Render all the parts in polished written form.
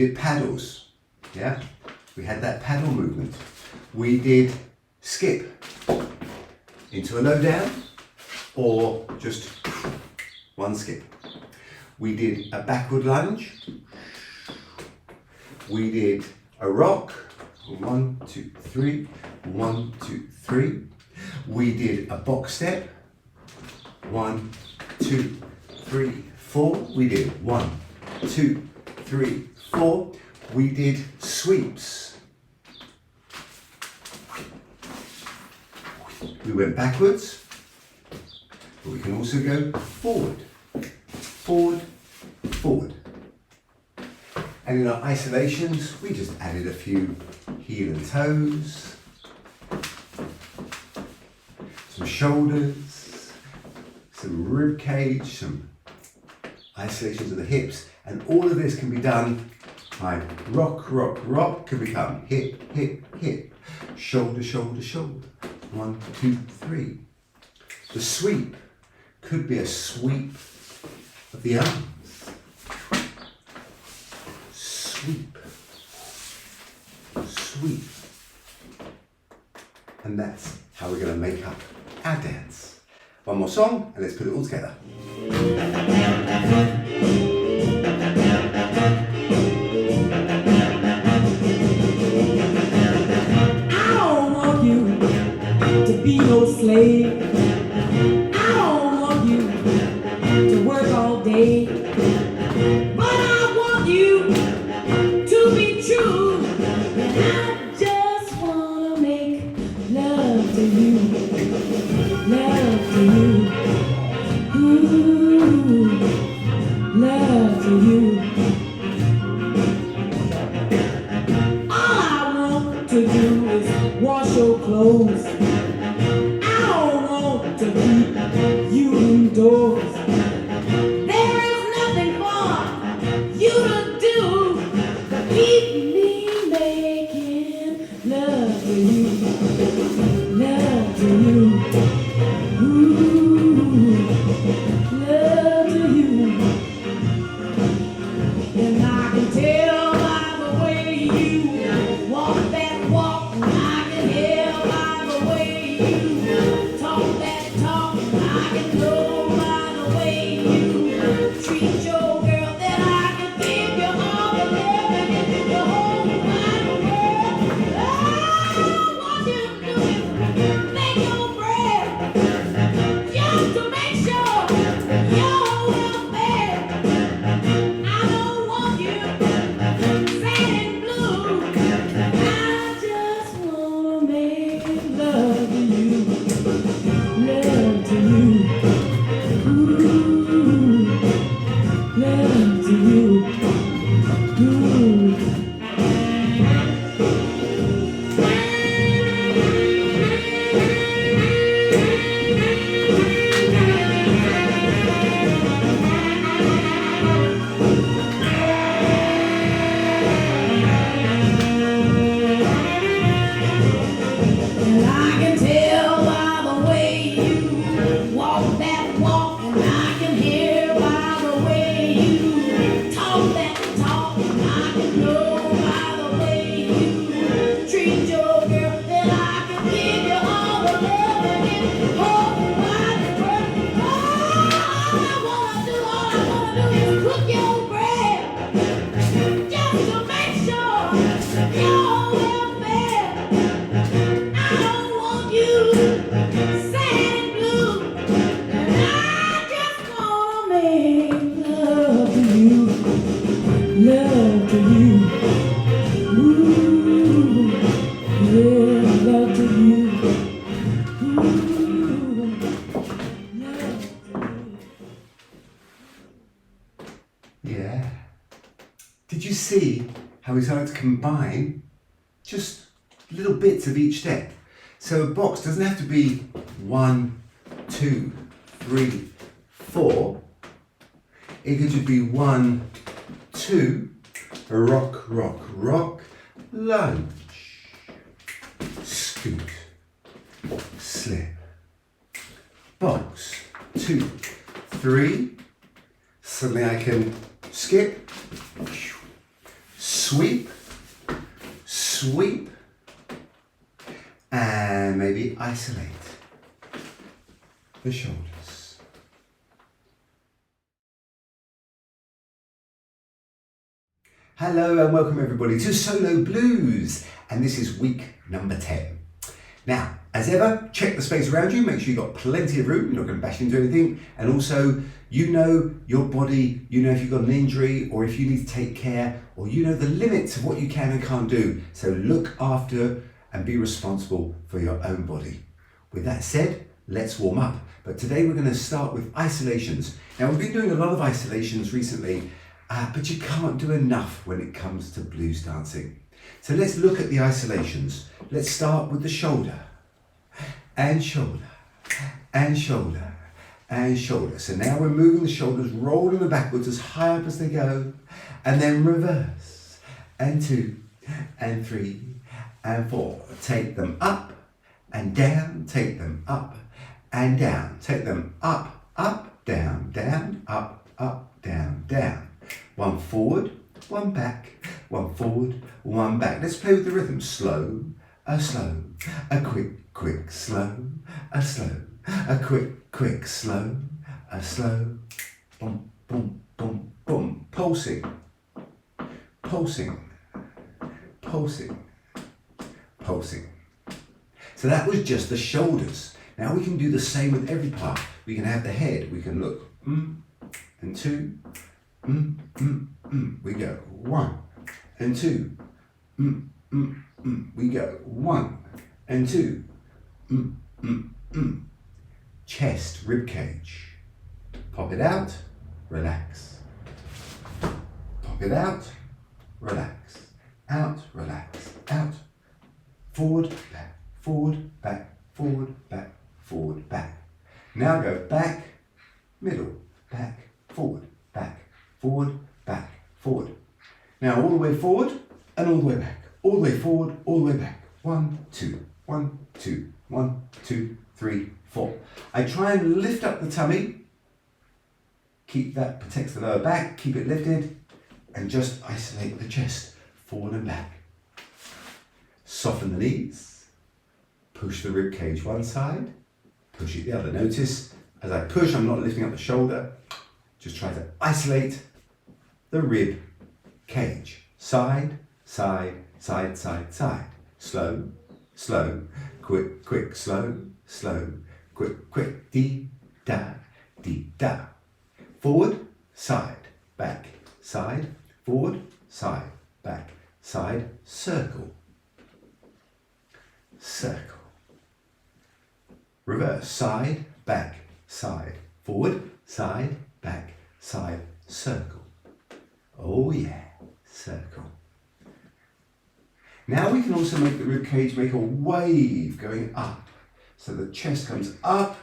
did paddles. Yeah, we had that paddle movement. We did skip into a low down or just one skip. We did a backward lunge. We did a rock. 1, 2, 3. 1, 2, 3. We did a box step. 1, 2, 3, 4. We did 1, 2, 3, 4. We did sweeps. We went backwards, but we can also go forward, forward, forward. And in our isolations, we just added a few heel and toes, some shoulders, some rib cage, some isolations of the hips, and all of this can be done by rock, rock, rock, can become hip, hip, hip, shoulder, shoulder, shoulder. 1, 2, 3. The sweep could be a sweep of the arms. Sweep, sweep. And that's how we're going to make up our dance. One more song and let's put it all together. Be no slave. I don't want you to work all day, but I want you to be true. And I just wanna make love to you, love to you, ooh, love to you. All I want to do is wash your clothes. To keep you indoors. There is nothing for you to do but keep me making love to you, love to you, ooh, love to you. And I can tell by the way you walk that walk, and I can hear by the way you talk that. I can know by the way you treat your girl that I can give you all the love in the whole wide world. I want you to make your bread just to make sure you're welfare. I don't want you sad and blue. I just want to make love to you. Love to you, ooh, love to you, ooh. And I can tell by the way you walk that walk, and I can hear by the way you talk that talk, and I can know by the way you treat your girl that I can give you all the love in the whole wide world. All I wanna do is cook your bread just to make sure you're welfare. I don't want you sad and blue, and I just wanna make love to you, love to you, ooh, yeah, love to you, ooh, love to you. Yeah. Did you see how we started to combine just little bits of each step? So a box doesn't have to be 1, 2, 3, 4. It could just be 1, 2, rock, rock, rock, lunge, scoot, slip, box, 2, 3. Suddenly I can skip, sweep, sweep, and maybe isolate the shoulders. Hello and welcome everybody to Solo Blues, and this is week number 10. Now, as ever, check the space around you, make sure you've got plenty of room, you're not going to bash into anything, and also you know your body, you know if you've got an injury or if you need to take care, or you know the limits of what you can and can't do. So look after and be responsible for your own body. With that said, let's warm up. But today we're going to start with isolations. Now we've been doing a lot of isolations recently, but you can't do enough when it comes to blues dancing. So let's look at the isolations. Let's start with the shoulder, and shoulder, and shoulder, and shoulder. So now we're moving the shoulders, rolling them backwards as high up as they go, and then reverse, and 2, and 3, and 4. Take them up, and down, take them up, and down. Take them up, up, down, down, up, down, down. One forward, one back, one forward, one back. Let's play with the rhythm. Slow, a quick, quick, slow, a quick, quick, slow, a slow, boom, boom, boom, boom. Pulsing, pulsing, pulsing, pulsing. So that was just the shoulders. Now we can do the same with every part. We can have the head. We can look, and 2, we go 1 and 2, we go 1 and 2, chest, rib cage, pop it out, relax, pop it out, relax, out, relax, out, forward, back, forward, back, forward, back, forward, back. Now go back, middle, back, forward, back, forward, back, forward. Now all the way forward and all the way back. All the way forward, all the way back. 1, 2, 1, 2, 1, 2, 3, 4. I try and lift up the tummy. Keep that, protects the lower back, keep it lifted, and just isolate the chest, forward and back. Soften the knees. Push the rib cage one side, push it the other. Notice as I push, I'm not lifting up the shoulder. Just try to isolate the rib cage. Side, side, side, side, side. Slow, slow, quick, quick, slow, slow, quick, quick. Dee, da, dee, da. Forward, side, back, side, forward, side, back, side, circle, circle. Reverse, side, back, side, forward, side, back, side, circle. Oh yeah, circle. Now we can also make the rib cage make a wave going up. So the chest comes up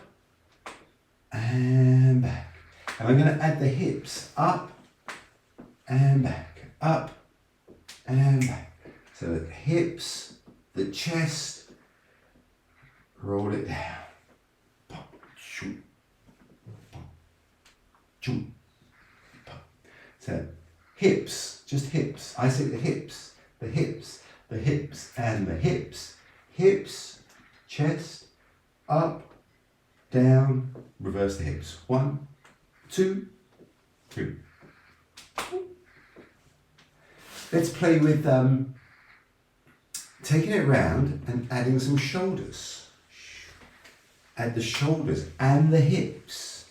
and back. And I'm going to add the hips up and back, up and back. So the hips, the chest, roll it down. Pop, shoot, pop, shoot, pop. So hips, just hips. I say the hips, the hips, the hips, and the hips. Hips, chest, up, down, reverse the hips. 1, 2, 3. Let's play with taking it round and adding some shoulders. Add the shoulders and the hips.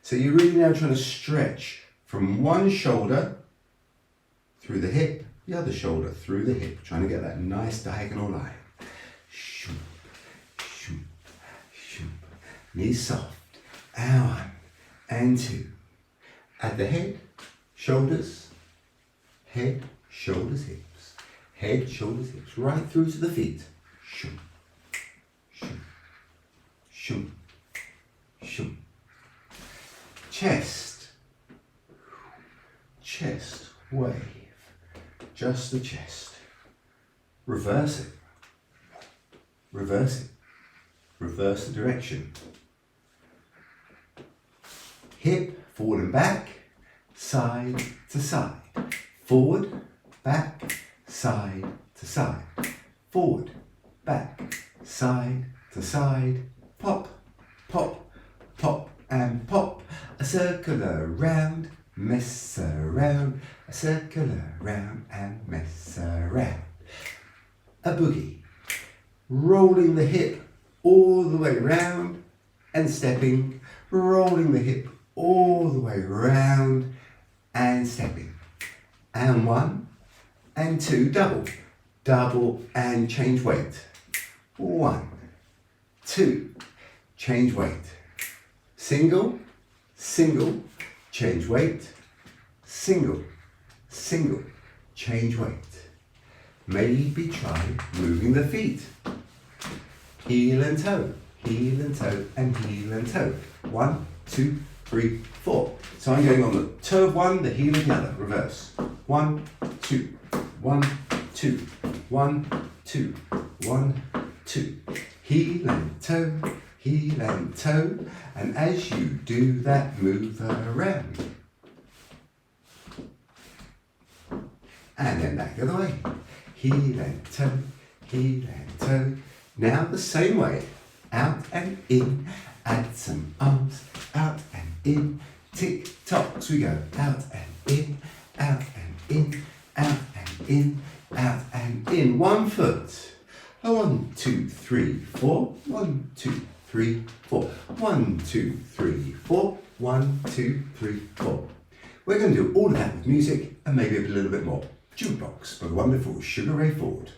So you're really now trying to stretch from one shoulder through the hip, the other shoulder through the hip, trying to get that nice diagonal line. Shoop, shoop, shoop. Knees soft. And 1 and 2. At the head, shoulders, head, shoulders, hips. Head, shoulders, hips. Right through to the feet. Shoop, shoop, shoop, shoop. Chest, chest, wave. Just the chest. Reverse it. Reverse it. Reverse the direction. Hip, forward and back, side to side. Forward, back, side to side, forward, back, side to side, pop, pop, pop and pop, a circle around, mess around, a circle around and mess around. A boogie, rolling the hip all the way round and stepping, rolling the hip all the way round and stepping. And 1 and 2, double, double and change weight. 1, 2, change weight. Single, single, change weight. Single, single, change weight. Maybe try moving the feet. Heel and toe, heel and toe, and heel and toe. 1, 2, 3, 4. So I'm going on the toe of one, the heel of the other, reverse. 1, 2, 1, 2, 1, 2, 1, 2. Heel and toe, and as you do that, move around. And then back the other way. Heel and toe, heel and toe. Now the same way, out and in, add some arms, out and in, tick tocks we go, out and in, out and in, out and in, out and in. 1 foot. 1, 2, 3, 4. 1, 2, 3, 4. 1, 2, 3, 4. 1, 2, 3, 4. We're going to do all of that with music and maybe a little bit more. Jukebox by the wonderful Sugar Ray Ford.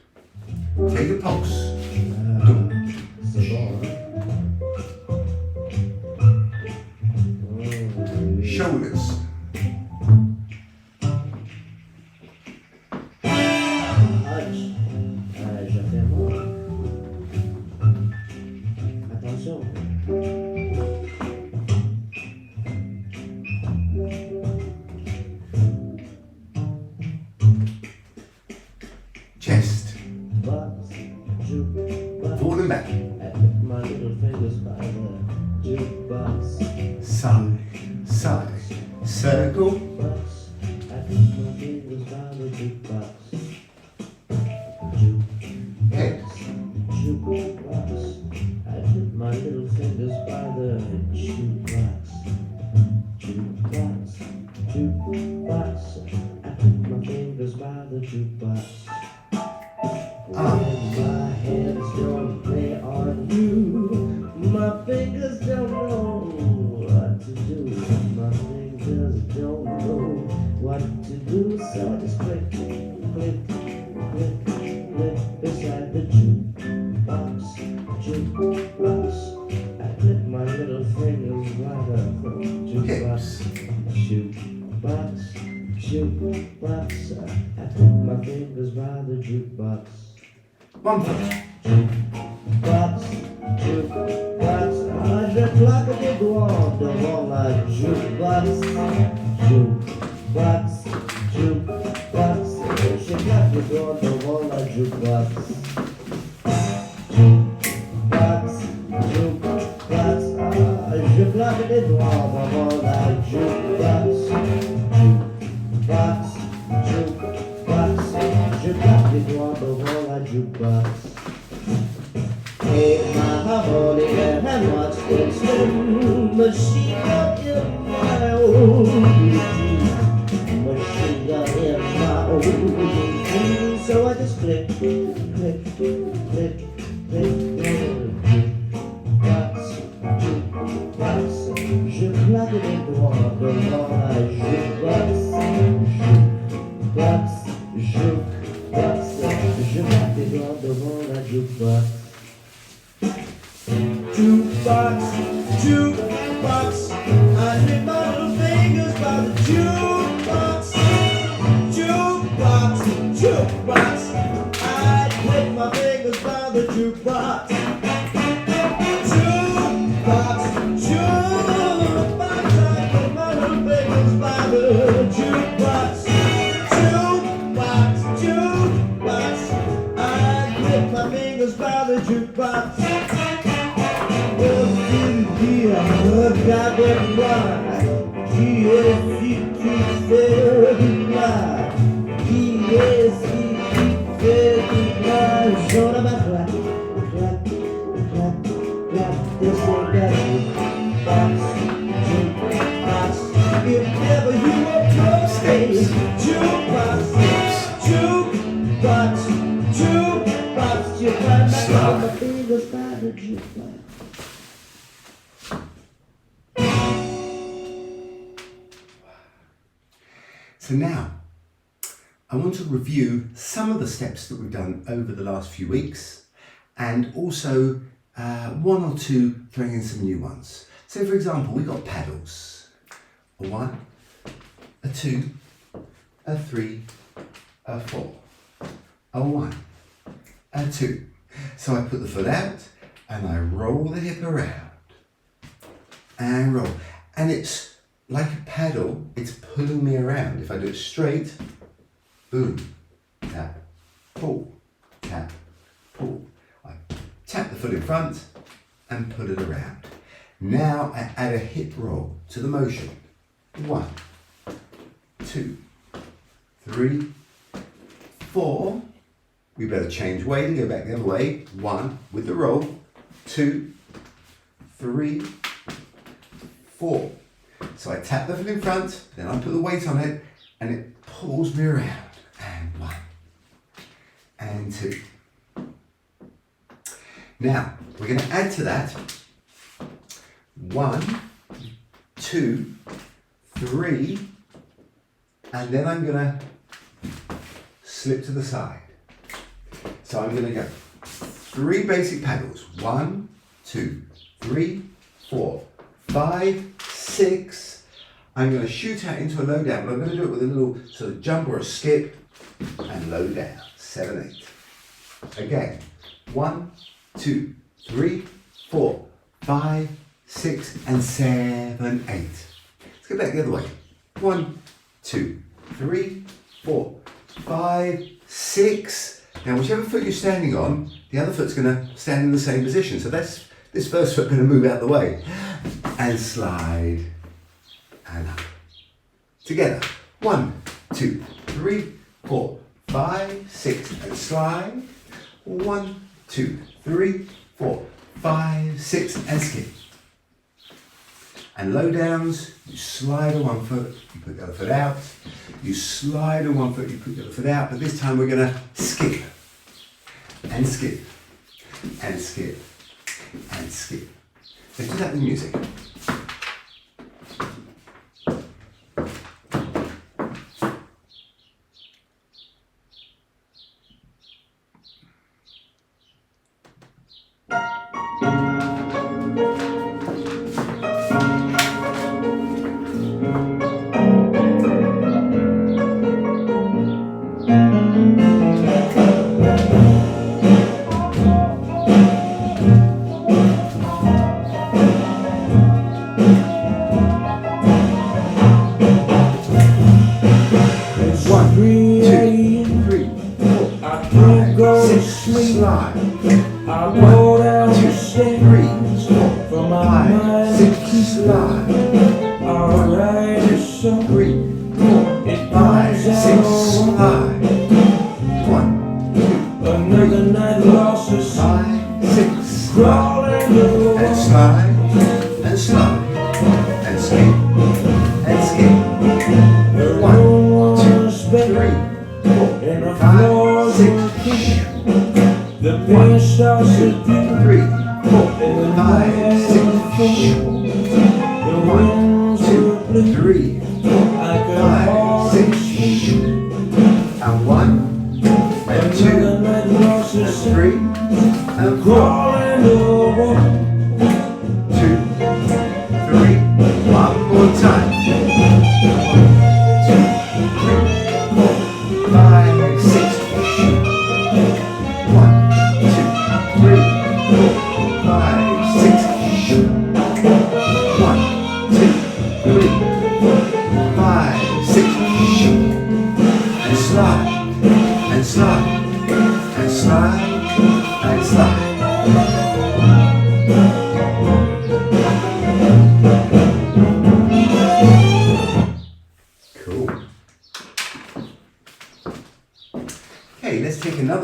Take a pulse. Shoulders. Chest. Forward and back. Side, side, circle. Head. I put my little fingers by the jukebox. Jukebox, jukebox. I put my fingers by the jukebox. My hands don't play on you. My fingers don't know what to do. My fingers don't know what to do. So I just click, click, click, click beside the jukebox. Jukebox. I click my little fingers by the jukebox. Jukebox, jukebox. I click my fingers by the jukebox. 1 foot. Jukebox, jukebox. I just like a big wall, the wall like jukebox. Jukebox, jukebox. She got the door, the wall like jukebox. Jukebox, jukebox. I just like a big wall, the wall like jukebox. Jukebox, jukebox. She got the door, the wall like jukebox. Take my harmonica and watch it spin. Machine gun in my old routine. Machine gun in my old routine. So I just click, click, click, click, click. Jukebox, jukebox. Je claque les doigts devant la jukebox. Jukebox, jukebox. Je claque les doigts devant la jukebox. Jukebox, jukebox. I lick my little fingers by the jukebox. Jukebox, jukebox. I lick my fingers by the jukebox. Jukebox, jukebox. I lick my little fingers by the jukebox. Jukebox, jukebox. I lick my fingers by the jukebox. Goddamn right, G-S-C-T, very blind, G-S-C-T. said goodbye, sort of a clap, clap, clap, clap. This ain't that jukebox. If ever you were playing jukebox, you find my fingers by the jukebox. So now, I want to review some of the steps that we've done over the last few weeks, and also one or two, throwing in some new ones. So for example, we've got paddles. A 1, a 2, a 3, a 4. A 1, a 2. So I put the foot out and I roll the hip around and roll. And it's like a paddle, it's pulling me around. If I do it straight, boom, tap, pull, tap, pull. I tap the foot in front and pull it around. Now I add a hip roll to the motion. 1, 2, 3, 4. We better change weight and go back the other way. 1 with the roll, 2, 3, 4. So I tap the foot in front, then I put the weight on it, and it pulls me around. And 1, and 2. Now, we're going to add to that 1, 2, 3, and then I'm going to slip to the side. So I'm going to go 3 basic paddles. 1, 2, 3, 4, 5, 6. I'm going to shoot out into a low down, but I'm going to do it with a little sort of jump or a skip and low down. 7, 8. Again. 1, 2, 3, 4, 5, 6, and 7, 8. Let's go back the other way. 1, 2, 3, 4, 5, 6. Now, whichever foot you're standing on, the other foot's going to stand in the same position. So that's this first foot going to move out the way. And slide. And up. Together. 1, 2, 3, 4, 5, 6. And slide. 1, 2, 3, 4, 5, 6. And skip. And low downs, you slide on one foot, you put the other foot out. You slide on one foot, you put the other foot out. But this time we're going to skip. And skip. And skip. And skip. Let's do that with music. Slide. 1, 2, 3, 4, 5, 6. Slide. 1, 2, 3, 4, 5, 6. Slide. 1, 2, 3, 4, 5, 6. Slide. And slide. And slide. And skip. And skip. 1, 2, 3, 4, 5, 6. The pain starts to 3, 4, 5, 6. 1, 2, 3, 4, 5, 6. And 1, and 2, and 3, and 4. 2, 3, one more time. 1, 2, 3, 4, 5, 6. 5, 6, and slide, and slide, and slide, and slide.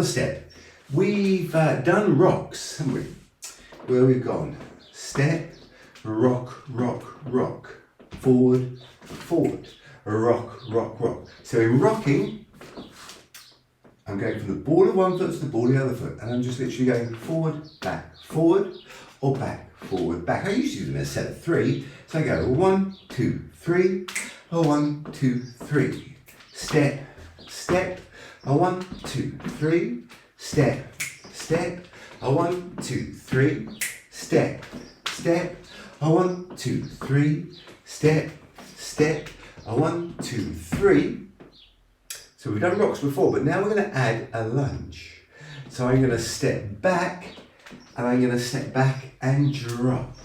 another step. We've done rocks, haven't we? Where we've gone step, rock, rock, rock, forward, forward, rock, rock, rock. So in rocking, I'm going from the ball of one foot to the ball of the other foot, and I'm just literally going forward, or back, forward, back. I usually do in a set of 3, so I go 1, 2, 3, 1, 2, 3, step, step, 1, 2, 3, step, step, 1, 2, 3, step, step, 1, 2, 3, step, step, 1, 2, 3. So we've done rocks before, but now we're going to add a lunge. So I'm going to step back, and I'm going to step back and drop.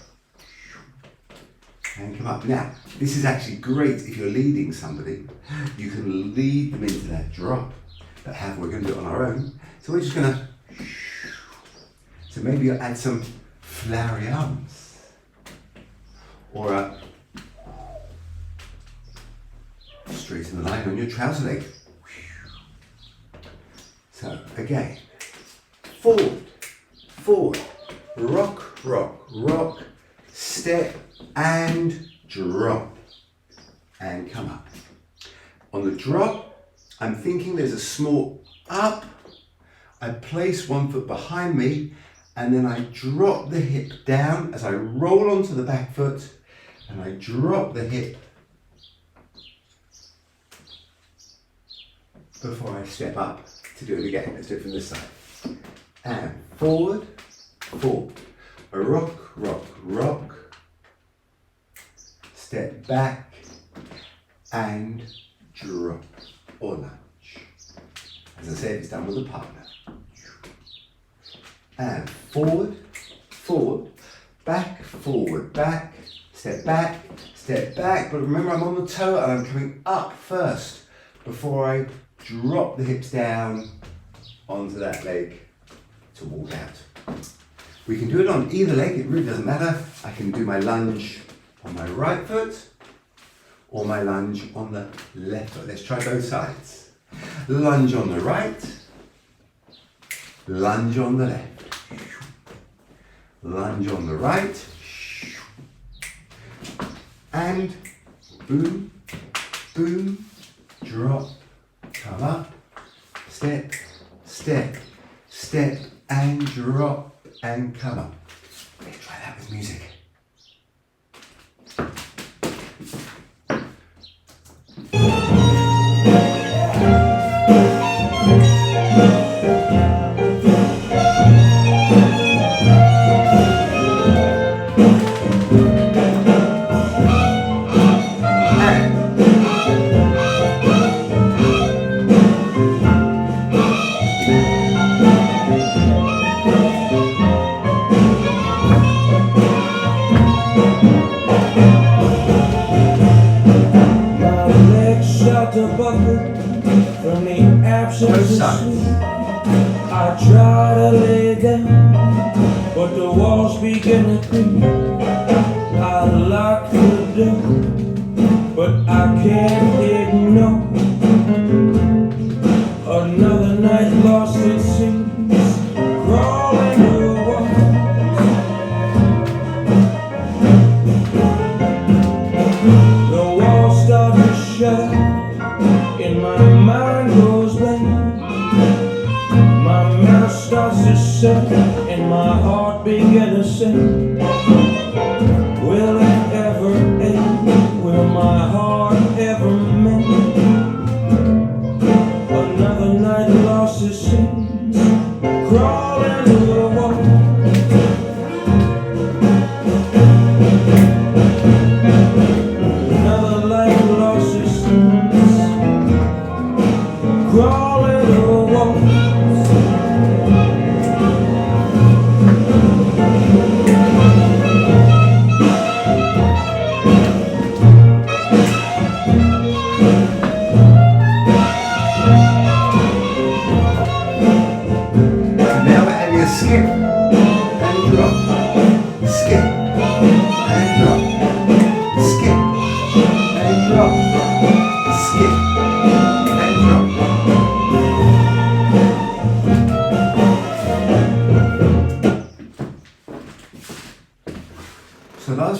And come up. Now, this is actually great if you're leading somebody. You can lead them into that drop. But however, we're going to do it on our own. So we're just going to... So maybe you'll add some flowery arms. Or a... straight in the line on your trouser leg. So again, forward, forward, rock, rock, rock, step and drop and come up. On the drop, I'm thinking there's a small up. I place one foot behind me and then I drop the hip down as I roll onto the back foot and I drop the hip before I step up to do it again. Let's do it from this side. And forward, forward, a rock, rock, rock, step back and drop or lunge. As I said, it's done with a partner. And forward, forward, back, forward, back, step back, but remember I'm on the toe and I'm coming up first before I drop the hips down onto that leg to walk out. We can do it on either leg, it really doesn't matter. I can do my lunge on my right foot or my lunge on the left foot. Let's try both sides. Lunge on the right, lunge on the left. Lunge on the right, and boom, boom, drop, come up, step, step, step, and drop, and come up. Let's try that with music. From the absence of sleep, I try to lay down, but the walls begin to creak. I lock the door, but I can't ignore another night lost at sea, crawling to the walls. The walls start to shut. And my mind goes blank. My mouth starts to set, and my heart begins to sing. Will it ever end? Will my heart ever mend? Another night lost at sea, crawling to the wall. Another life lost at sea, crawling to the walls.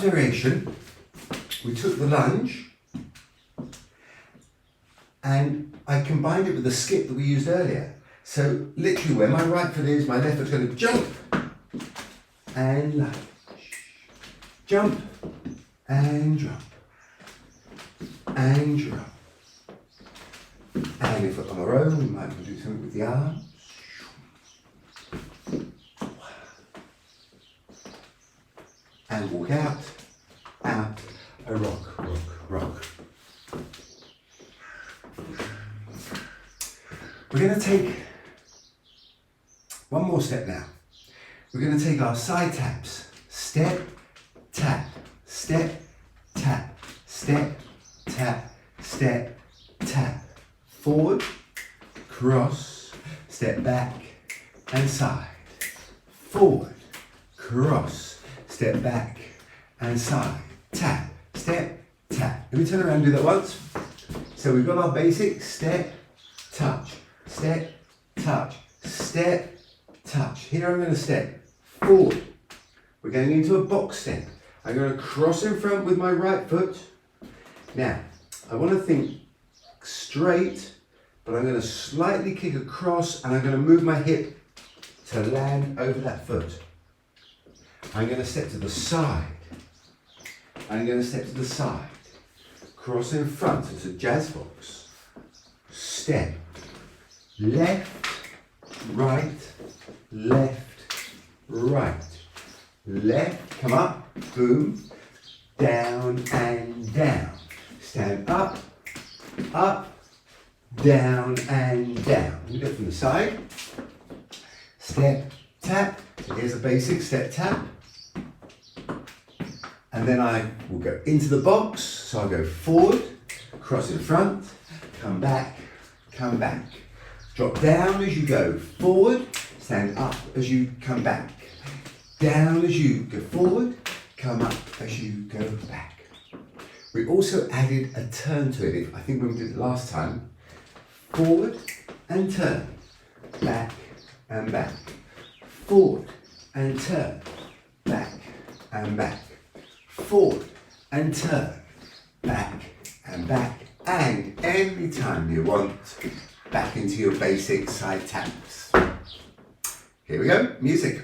variation, we took the lunge and I combined it with the skip that we used earlier. So literally where my right foot is, my left foot's going to jump and lunge. Jump and drop. And drop. And if we're on our own, we might do something with the arms. And walk out, a rock, rock, rock. We're going to take one more step now. We're going to take our side taps. Step, tap, step, tap, step, tap, step, tap. Forward, cross, step back and side. Forward, cross, step back and side. Tap, step, tap. Let me turn around and do that once. So we've got our basic step, touch, step, touch, step, touch. Here I'm going to step forward. We're going into a box step. I'm going to cross in front with my right foot. Now, I want to think straight, but I'm going to slightly kick across and I'm going to move my hip to land over that foot. I'm going to step to the side. I'm going to step to the side. Cross in front. It's a jazz box. Step. Left, right, left, right. Left, come up, boom, down and down. Stand up, up, down and down. We go from the side. Step, tap. So here's a basic step, tap. And then I will go into the box. So I'll go forward, cross in front, come back, come back. Drop down as you go forward, stand up as you come back. Down as you go forward, come up as you go back. We also added a turn to it. I think when we did it last time. Forward and turn, back and back. Forward and turn, back and back. Forward and turn, back and back. And every time you want, back into your basic side taps. Here we go, music.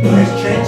Let's change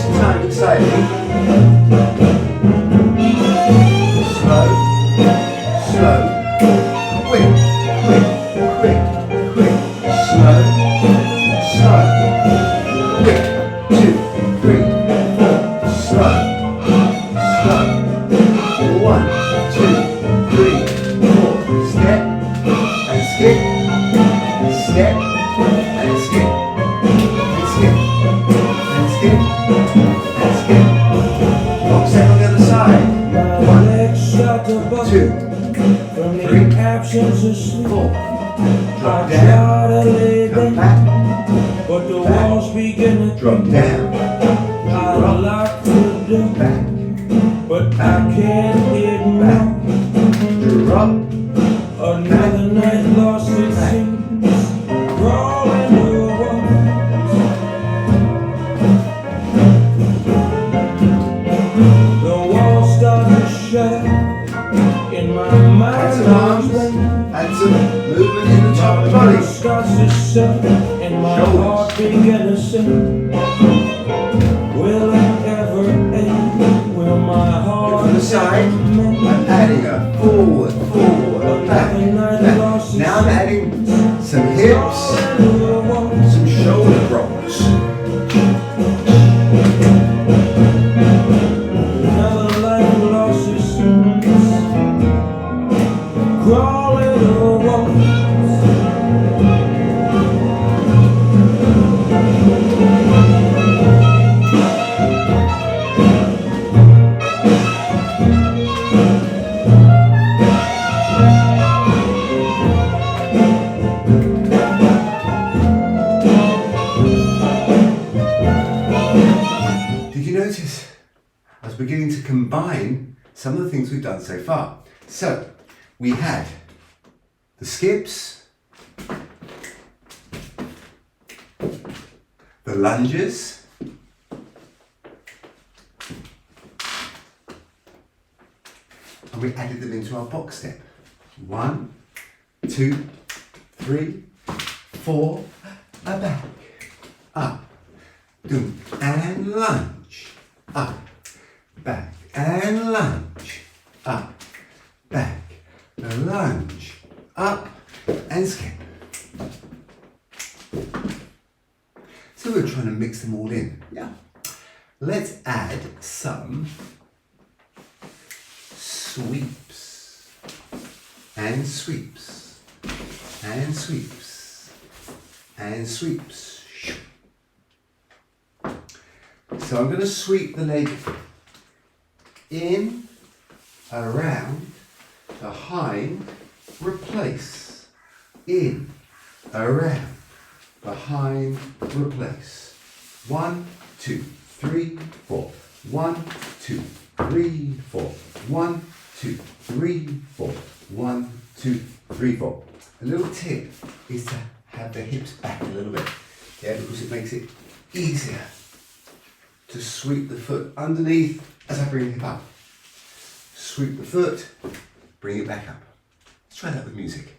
begin to drop down, I drop like to do, back, but I can't ignore. drop, Another night lost it seems, crawling over. The walls start to shut in my mind. add some arms, add some movement in the top of the My body. mind starts to shut and my Shoulders. heart begin to sing. Will it ever end? Will my Look heart from the side. I'm adding a forward, back, back. Now I'm adding some hips, some shoulder rocks. Another life lost its sense, crawling over. Did you notice? I was beginning to combine some of the things we've done so far. So, we had the skips, the lunges, and we added them into our box step. 1, 2, 3, 4, a back, up, doom, and lunge, up, back, and lunge, up, back, lunge, up, and skip. So we're trying to mix them all in. Yeah. Let's add some sweeps, and sweeps, and sweeps, and sweeps. So I'm going to sweep the leg in, around, behind, replace, in, around, behind, replace. 1, 2, 3, 4. 1, 2, 3, 4. 1, 2, 3, 4. 1, 2, 3, 4. A little tip is to have the hips back a little bit, yeah, because it makes it easier to sweep the foot underneath as I bring the hip up. Sweep the foot, bring it back up. Let's try that with music.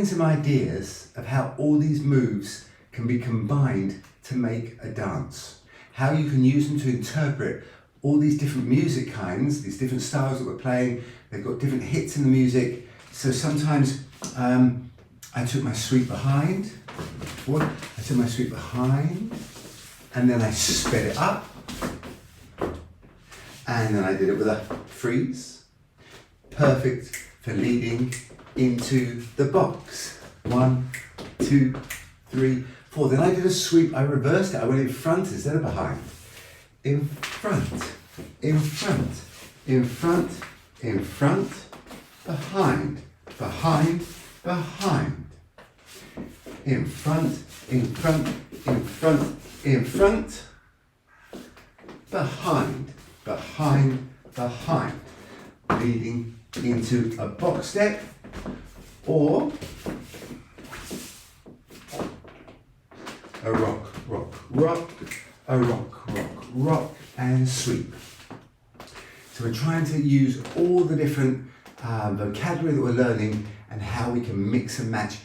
getting some ideas of how all these moves can be combined to make a dance. How you can use them to interpret all these different music kinds, these different styles that we're playing. They've got different hits in the music. So sometimes I took my sweep behind, forward, I took my sweep behind, and then I sped it up. And then I did it with a freeze. Perfect for leading into the box. 1, 2, 3, 4. Then I did a sweep, I reversed it. I went in front instead of behind. In front, in front, in front, in front, behind, behind, behind. In front, in front, in front, in front, behind, behind, behind. Leading into a box step, or a rock, rock, rock, a rock, rock, rock, and sweep. So we're trying to use all the different vocabulary that we're learning and how we can mix and match,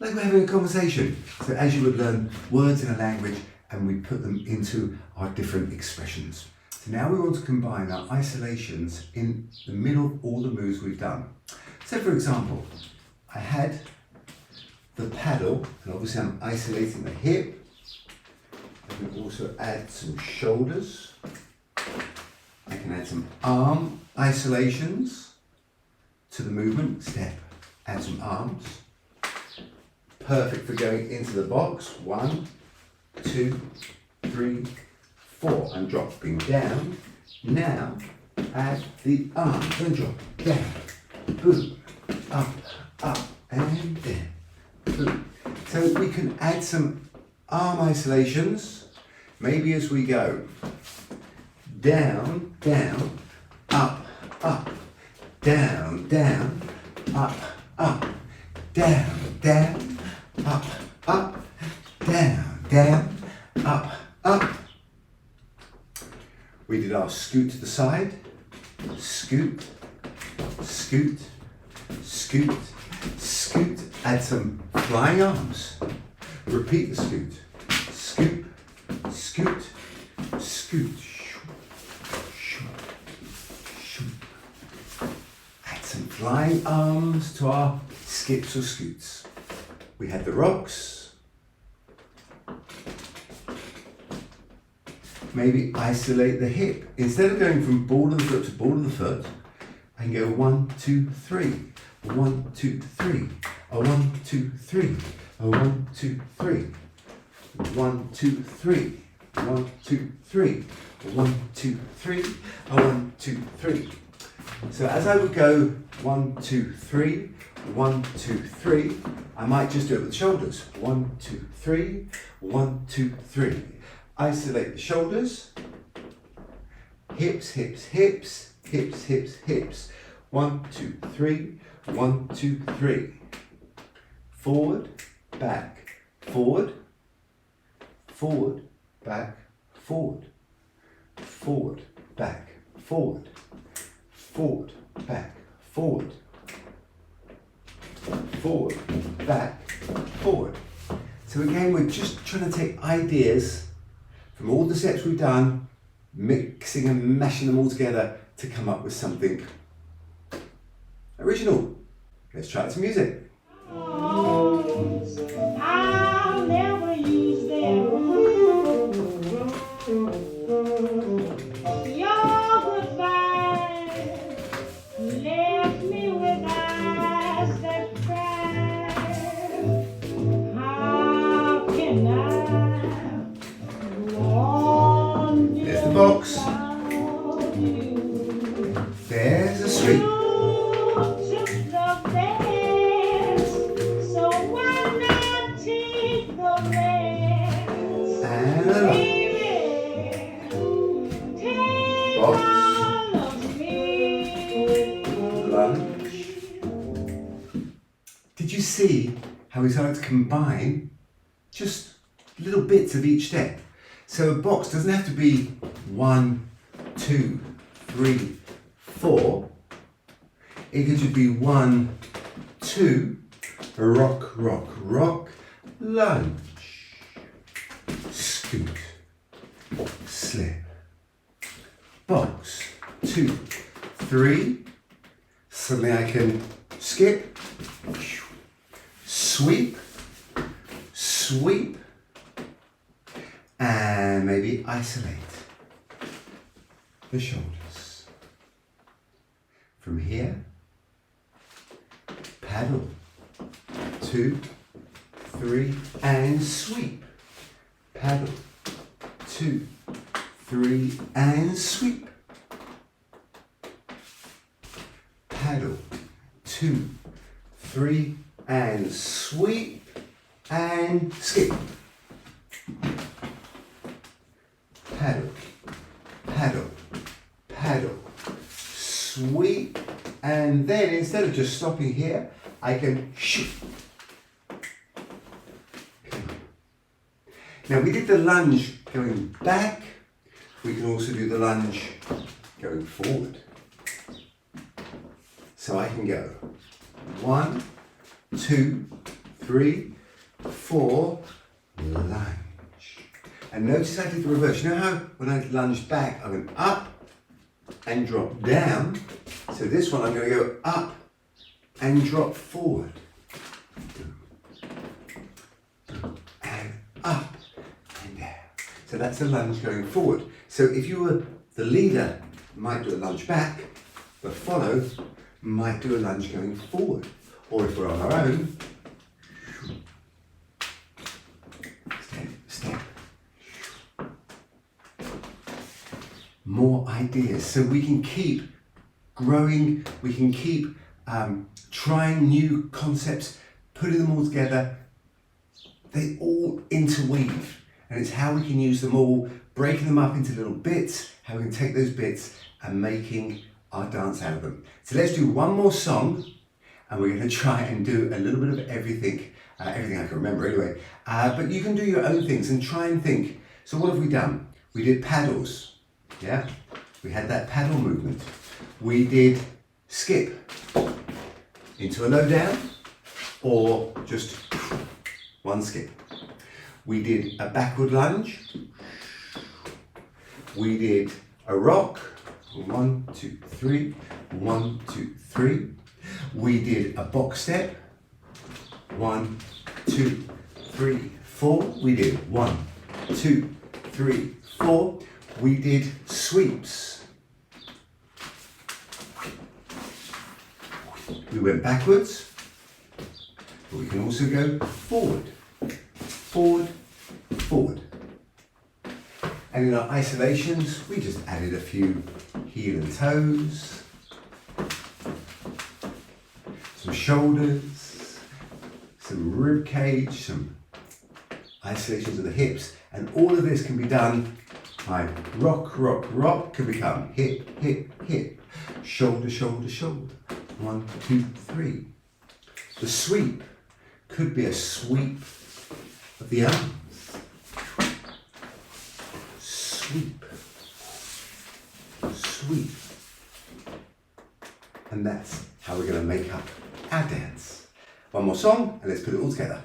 like we're having a conversation. So as you would learn words in a language and we put them into our different expressions. So now we want to combine our isolations in the middle of all the moves we've done. So for example, I had the paddle, and obviously I'm isolating the hip. I can also add some shoulders. I can add some arm isolations to the movement. Step, add some arms. Perfect for going into the box. 1, 2, 3, 4. I'm dropping down. Now add the arms and drop down. Boom, up, up, and down. Boom. So we can add some arm isolations, maybe as we go. Down, down, up, up, down, down, up, up, down, down, up, up, down, down, up, up. We did our scoot to the side, scoot, scoot, scoot, scoot, add some flying arms. Repeat the scoot, scoot, scoot, scoot, add some flying arms to our skips or scoots. We had the rocks. Maybe isolate the hip. Instead of going from ball of the foot to ball of the foot, I can go 1, 2, 3, 1, 2, 3, a 1, 2, 3, a 1, 2, 3, 1, 2, 3, 1, 2, 3, 1, 2, 3, a 1, 2, 3. So as I would go 1, 2, 3, 1, 2, 3, I might just do it with the shoulders. 1, 2, 3, 1, 2, 3. Isolate the shoulders, hips, hips, hips, hips, hips, hips. 1, 2, 3, 1, 2, 3. Forward, back, forward, forward, back, forward, forward, back, forward, forward, back, forward, forward, back, forward. So again, we're just trying to take ideas from all the steps we've done, mixing and mashing them all together to come up with something original. Let's try some music. I'll never use them. Your goodbye left me with eyes that cry. How can I want you There's the box. without you? There's a sweep. And a box. Lunge. Did you see how we started to combine just little bits of each step? So a box doesn't have to be 1, 2, 3, 4. It could just be 1, 2, rock, rock, rock, lunge, scoot, slip, box, 2, 3, suddenly I can skip, sweep, sweep, and maybe isolate the shoulders. From here, paddle, 2, 3, and sweep. Paddle, 2, 3, and sweep. Paddle, 2, 3, and sweep, and skip. Paddle, paddle, paddle, sweep, and then instead of just stopping here, I can shoot. Now we did the lunge going back, we can also do the lunge going forward. So I can go 1, 2, 3, 4, lunge. And notice I did the reverse. You know how when I lunged back, I went up and drop down. So this one I'm going to go up and drop forward. And up and down. So that's a lunge going forward. So if you were the leader, you might do a lunge back. The follow might do a lunge going forward. Or if we're on our own, step, step. More ideas. So we can keep growing, we can keep trying new concepts, putting them all together. They all interweave, and it's how we can use them all, breaking them up into little bits, how we can take those bits and making our dance out of them. So let's do one more song, and we're going to try and do a little bit of everything, everything I can remember anyway. But you can do your own things and try and think. So what have we done? We did paddles, yeah? We had that paddle movement. We did skip into a low down, or just one skip. We did a backward lunge. We did a rock. 1, 2, 3. 1, 2, 3. We did a box step. 1, 2, 3, 4. We did 1, 2, 3, 4. We did sweeps. We went backwards, but we can also go forward, forward, forward. And in our isolations, we just added a few heel and toes, some shoulders, some rib cage, some isolations of the hips, and all of this can be done by rock, rock, rock, can become hip, hip, hip, shoulder, shoulder, shoulder. 1, 2, 3. The sweep could be a sweep of the arms. Sweep. Sweep. And that's how we're going to make up our dance. One more song and let's put it all together.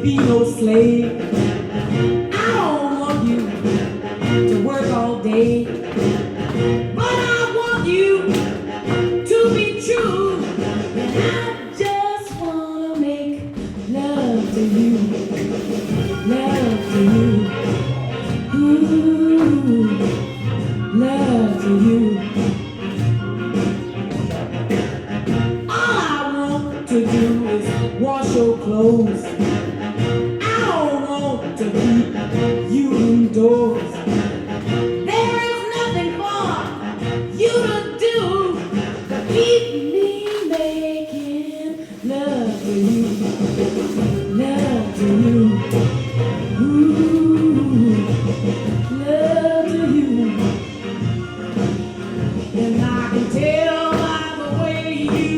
Be no slave. I don't want you to work all day, but I want you to be true. And I just wanna make love to you, love to you, ooh, love to you. All I want to do is wash your clothes. To keep you indoors. There is nothing for you to do but keep me making love to you, love to you, ooh, love to you. And I can tell by the way you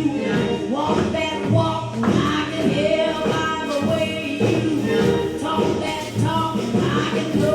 walk that walk, and I can hear by the way you talk that talk, I can know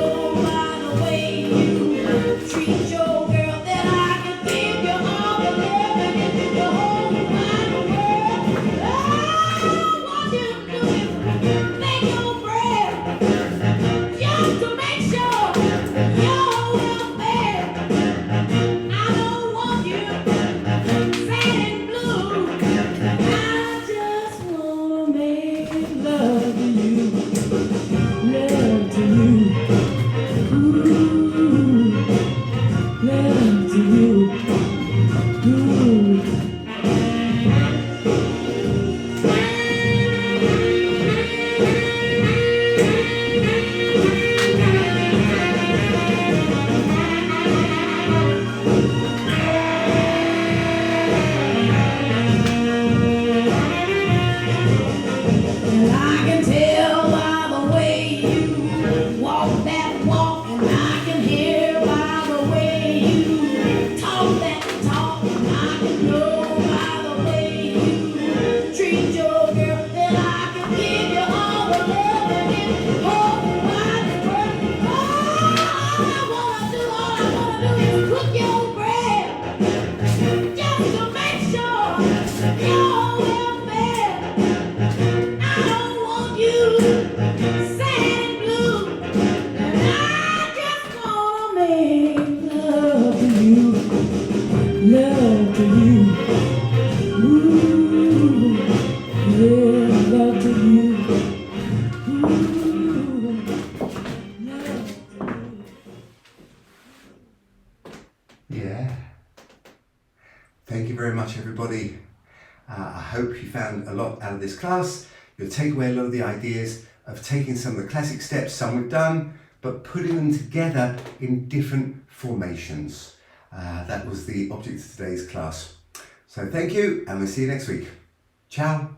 your welfare. I don't want you sad and blue. And I just wanna make love to you. Love to you. Ooh, yeah, love to you. Ooh, love to you. Yeah. Thank you very much, everybody. I hope you found a lot out of this class. You'll take away a lot of the ideas of taking some of the classic steps, some we've done, but putting them together in different formations. That was the object of today's class. So thank you, and we'll see you next week. Ciao.